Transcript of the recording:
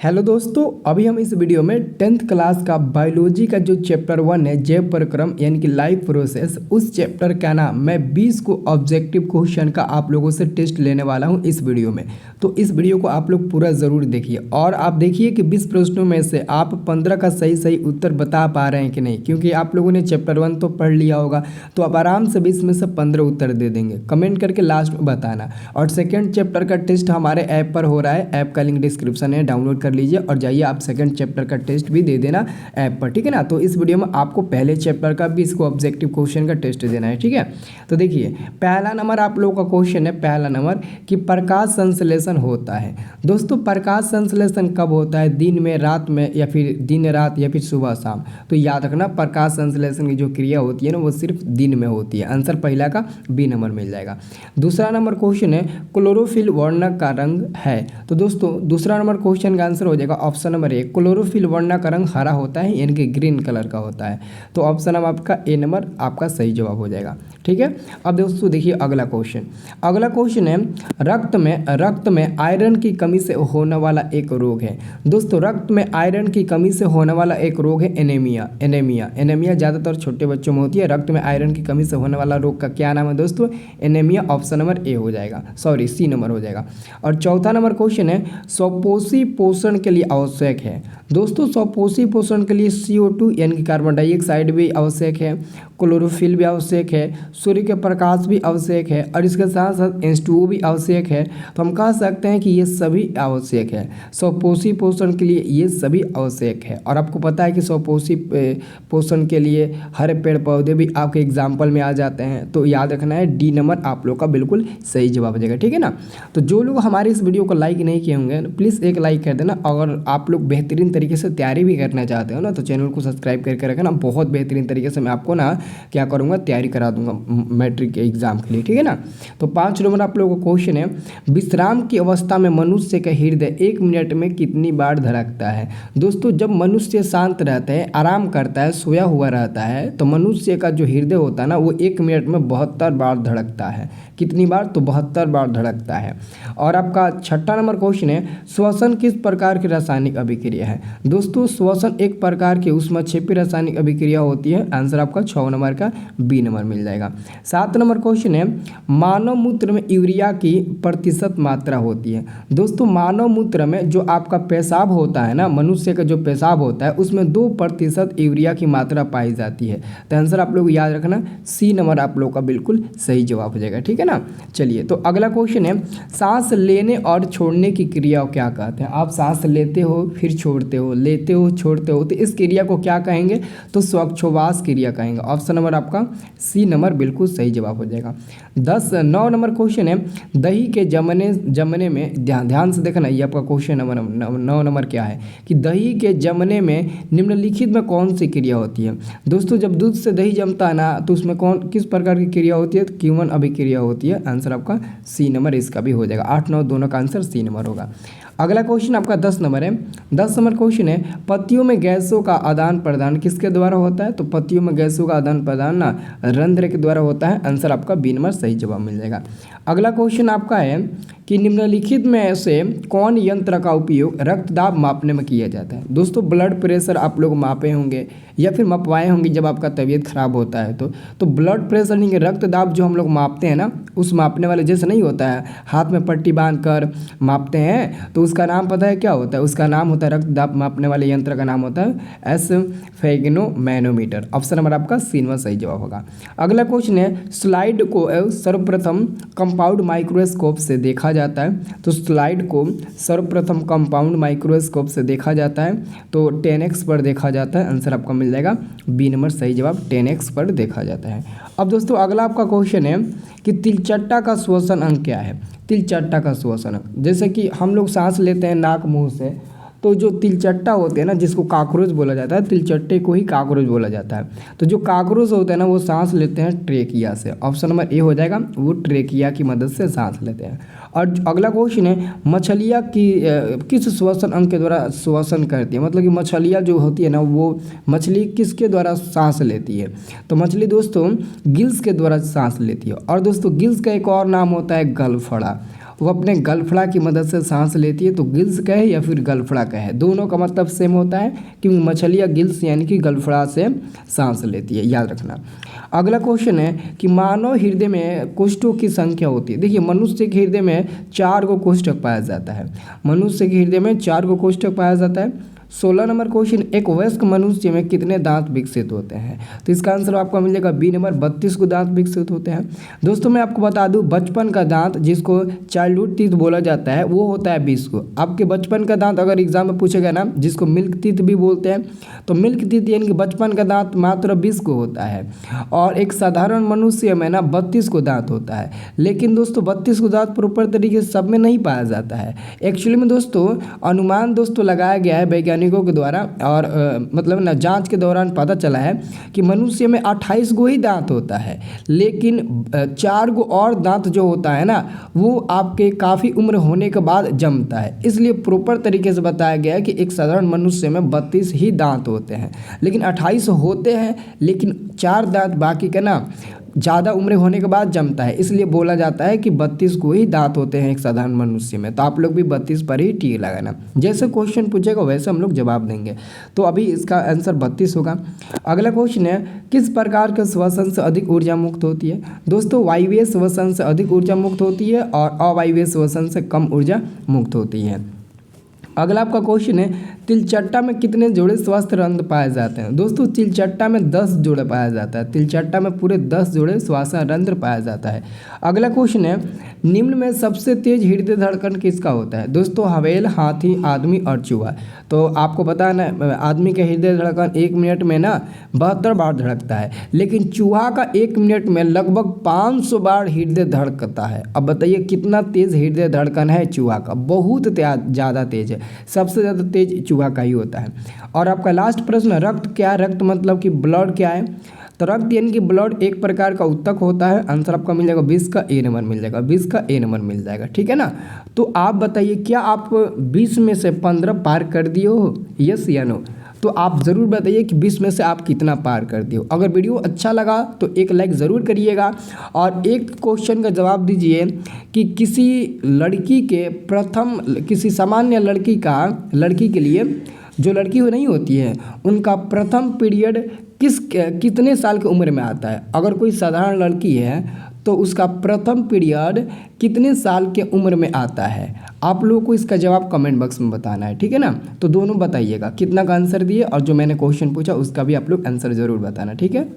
Hello दोस्तों, अभी हम इस वीडियो में 10th क्लास का बायोलॉजी का जो चैप्टर 1 है जैव प्रक्रम यानी कि लाइफ प्रोसेस, उस चैप्टर का ना मैं 20 को ऑब्जेक्टिव क्वेश्चन का आप लोगों से टेस्ट लेने वाला हूं इस वीडियो में। तो इस वीडियो को आप लोग पूरा ज़रूर देखिए और आप देखिए कि 20 प्रश्नों में से आप 15 का सही उत्तर बता पा रहे हैं कि नहीं, क्योंकि आप लोगों ने चैप्टर 1 तो पढ़ लिया होगा तो आप आराम से 20 में से 15 उत्तर दे देंगे। कमेंट करके लास्ट में बताना। और सेकेंड चैप्टर का टेस्ट हमारे ऐप पर हो रहा है, ऐप का लिंक डिस्क्रिप्शन है, डाउनलोड कर लीजिए और जाइए आप सेकंड चैप्टर का टेस्ट भी दे देना ऐप पर, ठीक है ना। तो इस वीडियो में आपको पहले चैप्टर का भी इसको ऑब्जेक्टिव क्वेश्चन का टेस्ट देना है, ठीक है। तो देखिए पहला नंबर आप लोगों का क्वेश्चन है, पहला नंबर कि प्रकाश संश्लेषण होता है। दोस्तों प्रकाश संश्लेषण कब होता है, दिन में, रात में, या फिर दिन रात, या फिर सुबह शाम। तो याद रखना प्रकाश संश्लेषण की जो क्रिया होती है ना वो सिर्फ दिन में होती है। आंसर पहला का बी नंबर मिल जाएगा। दूसरा नंबर क्वेश्चन है क्लोरोफिल वर्णक का रंग है। तो दोस्तों दूसरा नंबर क्वेश्चन का आंसर हो जाएगा ऑप्शन नंबर ए, क्लोरोफिल वर्णक का रंग हरा होता है यानी कि ग्रीन कलर का होता है। तो ऑप्शन नंबर आपका ए नंबर आपका सही जवाब हो जाएगा, ठीक है। अब दोस्तों देखिए अगला क्वेश्चन, अगला क्वेश्चन है रक्त में आयरन की कमी से होने वाला एक रोग है। दोस्तों रक्त में आयरन की कमी से होने वाला एक रोग है एनीमिया ज़्यादातर छोटे बच्चों में होती है। रक्त में आयरन की कमी से होने वाला रोग का क्या नाम है दोस्तों, एनीमिया। ऑप्शन नंबर ए हो जाएगा, सॉरी सी नंबर हो जाएगा। और चौथा नंबर क्वेश्चन है स्वपोषी पोषण के लिए आवश्यक है। दोस्तों स्वपोषी पोषण के लिए CO2 यानी कि कार्बन डाइऑक्साइड भी आवश्यक है, क्लोरोफिल भी आवश्यक है, सूर्य के प्रकाश भी आवश्यक है और इसके साथ साथ H2O भी आवश्यक है। तो हम कह सकते हैं कि ये सभी आवश्यक है, स्वपोषी पोषण के लिए ये सभी आवश्यक है। और आपको पता है कि स्वपोषी पोषण के लिए हरे पेड़ पौधे भी आपके एग्जाम्पल में आ जाते हैं। तो याद रखना है डी नंबर आप लोग का बिल्कुल सही जवाब हो जाएगा, ठीक है ना। तो जो लोग हमारे इस वीडियो को लाइक नहीं किए होंगे प्लीज़ एक लाइक कर देना। अगर आप लोग बेहतरीन तरीके से तैयारी भी करना चाहते हो ना तो चैनल को सब्सक्राइब करके रखना। बहुत बेहतरीन तरीके से मैं आपको ना क्या करूँगा, तैयारी करा दूंगा मैट्रिक के एग्जाम के लिए, ठीक है ना। तो 5 नंबर आप लोगों का क्वेश्चन है विश्राम की अवस्था में मनुष्य का हृदय 1 मिनट में कितनी बार धड़कता है। दोस्तों जब मनुष्य शांत रहता है, आराम करता है, सोया हुआ रहता है तो मनुष्य का जो हृदय होता है ना वो 1 मिनट में 72 बार धड़कता है। कितनी बार, तो 72 बार धड़कता है। और आपका छठा नंबर क्वेश्चन है श्वसन किस प्रकार की रासायनिक अभिक्रिया है। दोस्तों श्वसन एक प्रकार की ऊष्माक्षेपी रासायनिक अभिक्रिया होती है। आंसर आपका 6 नंबर का बी नंबर मिल जाएगा। 7 नंबर क्वेश्चन है मानव मूत्र में यूरिया की प्रतिशत मात्रा होती है। दोस्तों मानव मूत्र में जो आपका पेशाब होता है ना, मनुष्य का जो पेशाब होता है उसमें 2% यूरिया की मात्रा पाई जाती है। तो आंसर आप लोग याद रखना सी नंबर आप लोग का बिल्कुल सही जवाब हो जाएगा, ठीक है ना। चलिए तो अगला क्वेश्चन है सांस लेने और छोड़ने की क्रिया को क्या कहते हैं। आप सांस लेते हो फिर छोड़ते हो, लेते हो छोड़ते हो, तो इस क्रिया को क्या कहेंगे, तो श्वासोच्छ्वास क्रिया कहेंगे। ऑप्शन नंबर आपका सी नंबर बिल्कुल सही जवाब हो जाएगा। 9 नंबर क्वेश्चन है दही के जमने में, ध्यान से देखना ये आपका क्वेश्चन नंबर 9 नंबर क्या है कि दही के जमने में निम्नलिखित में कौन सी क्रिया होती है। दोस्तों जब दूध से दही जमता है ना तो उसमें किस प्रकार की क्रिया होती है, तो क्यूमन अभिक्रिया होती है। आंसर आपका सी नंबर इसका भी हो जाएगा। 8, 9 दोनों का आंसर सी नंबर होगा। अगला क्वेश्चन आपका 10 नंबर है। 10 नंबर क्वेश्चन है पत्तियों में गैसों का आदान प्रदान किसके द्वारा होता है। तो पत्तियों में गैसों का आदान प्रदान ना रंध्र के द्वारा होता है। आंसर आपका बी नंबर सही जवाब मिल जाएगा। अगला क्वेश्चन आपका है कि निम्नलिखित में से कौन यंत्र का उपयोग रक्तदाब मापने में किया जाता है। दोस्तों ब्लड प्रेशर आप लोग मापे होंगे या फिर मपवाए होंगे जब आपका तबीयत खराब होता है तो ब्लड प्रेशर नहीं, रक्तदाब जो हम लोग मापते हैं ना उस मापने वाले जैसे नहीं होता है, हाथ में पट्टी बांध कर मापते हैं, तो उसका नाम पता है क्या होता है, उसका नाम होता है रक्तदाब मापने वाले यंत्र का नाम होता है एस्फेग्नोमैनोमीटर। ऑप्शन नंबर आपका सी नंबर सही जवाब होगा। अगला क्वेश्चन है स्लाइड को सर्वप्रथम कंपाउंड माइक्रोस्कोप से देखा जाता है। तो स्लाइड को सर्वप्रथम कंपाउंड माइक्रोस्कोप से देखा जाता है तो 10x पर देखा जाता है। आंसर आपका मिल जाएगा बी नंबर सही जवाब, 10x पर देखा जाता है। अब दोस्तों अगला आपका क्वेश्चन है कि तिलचट्टा का श्वसन अंग क्या है। तिलचट्टा का श्वसन अंग, जैसे कि हम लोग सांस लेते हैं नाक मुंह से, तो जो तिलचट्टा होते हैं ना जिसको काकरोच बोला जाता है, तिलचट्टे को ही काकरोच बोला जाता है। तो जो काकरोच होते हैं ना वो सांस लेते हैं ट्रेकिया से। ऑप्शन नंबर ए हो जाएगा, वो ट्रेकिया की मदद से सांस लेते हैं। और अगला क्वेश्चन है मछलियाँ की किस श्वसन अंग के द्वारा श्वसन करती है, मतलब कि मछलियाँ जो होती है ना वो मछली किसके द्वारा सांस लेती है। तो मछली दोस्तों गिल्स के द्वारा सांस लेती है। और दोस्तों गिल्स का एक और नाम होता है गलफड़ा। वो अपने गलफड़ा की मदद से सांस लेती है। तो गिल्स कहे या फिर गलफड़ा कहे, दोनों का मतलब सेम होता है क्योंकि मछलियाँ गिल्स यानी कि गलफड़ा से सांस लेती है, याद रखना। अगला क्वेश्चन है कि मानव हृदय में कोष्ठकों की संख्या होती है। देखिए मनुष्य के हृदय में 4 को कोष्ठक पाया जाता है। मनुष्य के हृदय में 4 को कोष्ठक पाया जाता है। 16 नंबर क्वेश्चन, एक वयस्क मनुष्य में कितने दांत विकसित होते हैं? तो इसका आंसर आपको मिलेगा बी नंबर, 32 को दांत विकसित होते हैं। दोस्तों मैं आपको बता दूं, बचपन का दांत जिसको चाइल्डहुड टीथ बोला जाता है वो होता है 20 को। आपके बचपन का दांत अगर एग्जाम में पूछेगा ना, जिसको मिल्क टीथ भी बोलते हैं, तो मिल्क टीथ यानी कि बचपन का दांत मात्र 20 को होता है। और एक साधारण मनुष्य में ना 32 को दांत होता है। लेकिन दोस्तों 32 को दांत प्रॉपर तरीके से सब में नहीं पाया जाता है। एक्चुअली में दोस्तों अनुमान दोस्तों लगाया गया है वैज्ञानिकों के द्वारा, और मतलब ना जांच के दौरान पता चला है कि मनुष्य में 28 गो ही दांत होता है, लेकिन 4 गो और दांत जो होता है ना वो आपके काफ़ी उम्र होने के बाद जमता है। इसलिए प्रॉपर तरीके से बताया गया है कि एक साधारण मनुष्य में 32 ही दांत होते हैं, लेकिन 28 होते हैं, लेकिन 4 दांत बाकी का ना ज़्यादा उम्र होने के बाद जमता है। इसलिए बोला जाता है कि 32 को ही दांत होते हैं एक साधारण मनुष्य में। तो आप लोग भी 32 पर ही टिक लगाना, जैसे क्वेश्चन पूछेगा वैसे हम लोग जवाब देंगे। तो अभी इसका आंसर 32 होगा। अगला क्वेश्चन है, किस प्रकार के श्वसन से अधिक ऊर्जा मुक्त होती है? दोस्तों वायवीय श्वसन से अधिक ऊर्जा मुक्त होती है और अवायवीय श्वसन से कम ऊर्जा मुक्त होती है। अगला आपका क्वेश्चन है, तिलचट्टा में कितने जोड़े स्वस्थ रंध्र पाए जाते हैं? दोस्तों तिलचट्टा में 10 जोड़े पाया जाता है। तिलचट्टा में पूरे 10 जोड़े श्वसन रंध्र पाया जाता है। अगला क्वेश्चन है, निम्न में सबसे तेज हृदय धड़कन किसका होता है? दोस्तों हवेल, हाथी, आदमी और चूहा। तो आपको पता है ना, आदमी का हृदय धड़कन 1 मिनट में ना 72 बार धड़कता है, लेकिन चूहा का 1 मिनट में लगभग 500 बार हृदय धड़कता है। अब बताइए कितना तेज हृदय धड़कन है चूहा का? बहुत ज़्यादा तेज है, सबसे ज़्यादा तेज चूहा का ही होता है। और आपका लास्ट प्रश्न, रक्त क्या है? रक्त मतलब कि ब्लड क्या है? तो रक्त यानी कि ब्लड एक प्रकार का उत्तक होता है। आंसर आपका मिल जाएगा 20 का ए नंबर मिल जाएगा, 20 का ए नंबर मिल जाएगा, ठीक है ना। तो आप बताइए क्या आप 20 में से 15 पार कर दिए हो, यस या नो? तो आप ज़रूर बताइए कि 20 में से आप कितना पार कर दिए हो। अगर वीडियो अच्छा लगा तो एक लाइक ज़रूर करिएगा और एक क्वेश्चन का जवाब दीजिए कि किसी लड़की के प्रथम, किसी सामान्य लड़की के लिए जो लड़की नहीं होती है उनका प्रथम पीरियड कितने साल की उम्र में आता है? अगर कोई साधारण लड़की है तो उसका प्रथम पीरियड कितने साल के उम्र में आता है? आप लोगों को इसका जवाब कमेंट बॉक्स में बताना है, ठीक है ना। तो दोनों बताइएगा कितना का आंसर दिए, और जो मैंने क्वेश्चन पूछा उसका भी आप लोग आंसर ज़रूर बताना, ठीक है।